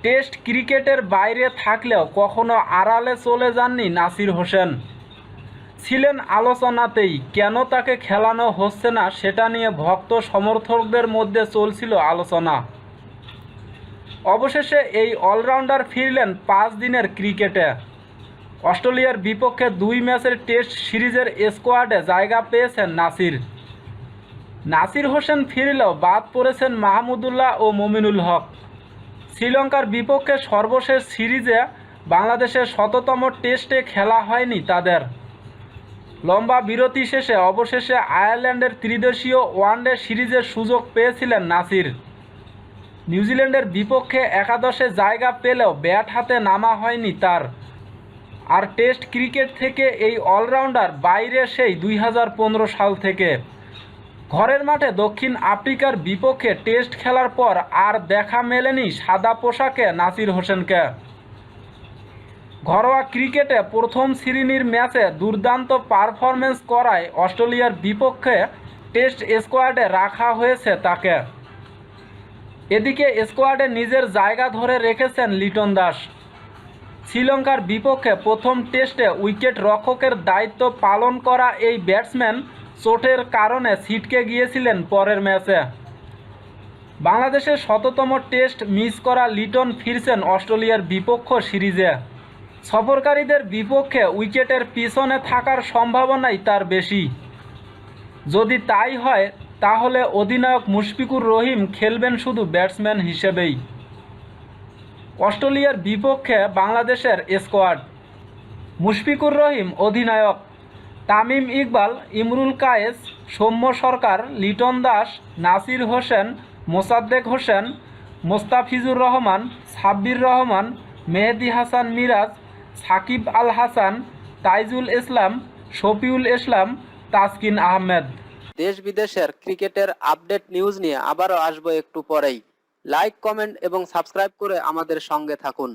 Test ক্রিকেটের বাইরে থাকলেও কখনো আড়ালে চলে যাননি নাসির হোসেন। ছিলেন আলোচনাতেই। কেন তাকে খেলানো হচ্ছে না সেটা নিয়ে ভক্ত সমর্থকদের মধ্যে চলছিল আলোচনা। অবশেষে এই অলরাউন্ডার ফিরলেন 5 দিনের ক্রিকেটে। অস্ট্রেলিয়ার বিপক্ষে 2 ম্যাচের টেস্ট সিরিজের স্কোয়াডে জায়গা পেয়েছেন নাসির। নাসির হোসেন ফিরলেও বাদ পড়েছেন মাহমুদুল্লাহ ও মুমিনুল হক। শ্রীলঙ্কার বিপক্ষে সর্বশেষ সিরিজে বাংলাদেশের শততম টেস্টে খেলা হয়নি তাদের। লম্বা বিরতি শেষে অবশেষে আয়ারল্যান্ডের ত্রিদেশীয় ওয়ানডে সিরিজের সুযোগ পেয়েছিলেন নাসির। নিউজিল্যান্ডের বিপক্ষে একাদশে জায়গা পেলেও ব্যাট হাতে নামা হয়নি তার। আর টেস্ট ক্রিকেট থেকে এই অলরাউন্ডার বাইরে সেই 2015 সাল থেকে। ঘরের মাঠে দক্ষিণ আফ্রিকার বিপক্ষে টেস্ট খেলার পর আর দেখা মেলেনি সাদা পোশাকে নাসির হোসেনকে। ঘরোয়া ক্রিকেটে প্রথম শ্রেণীর ম্যাচে দুর্দান্ত পারফরম্যান্স করায় অস্ট্রেলিয়ার বিপক্ষে টেস্ট স্কোয়াডে রাখা হয়েছে তাকে। এদিকে স্কোয়াডে নিজের জায়গা ধরে রেখেছেন লিটন দাস। শ্রীলঙ্কার বিপক্ষে প্রথম টেস্টে উইকেট রক্ষকের দায়িত্ব পালন করা এই ব্যাটসম্যান চোটের কারণে ছিটকে গিয়েছিলেন পরের ম্যাচে। বাংলাদেশের শততম টেস্ট মিস করা লিটন ফিরছেন অস্ট্রেলিয়ার বিপক্ষ সিরিজে। সফরকারীদের বিপক্ষে উইকেটের পিছনে থাকার সম্ভাবনাই তার বেশি। যদি তাই হয় তাহলে অধিনায়ক মুশফিকুর রহিম খেলবেন শুধু ব্যাটসম্যান হিসেবেই। অস্ট্রেলিয়ার বিপক্ষে বাংলাদেশের স্কোয়াড: মুশফিকুর রহিম অধিনায়ক, তামিম ইকবাল, ইমরুল কায়েস, সৌম্য সরকার, লিটন দাস, নাসির হোসেন, মোসাদ্দেক হোসেন, মোস্তাফিজুর রহমান, সাব্বির রহমান, মেহেদী হাসান মিরাজ, সাকিব আল হাসান, তাইজুল ইসলাম, শফিউল ইসলাম, তাসকিন আহমেদ। দেশ বিদেশের ক্রিকেটের আপডেট নিউজ নিয়ে আবারও আসবো একটু পরেই। লাইক, কমেন্ট এবং সাবস্ক্রাইব করে আমাদের সঙ্গে থাকুন।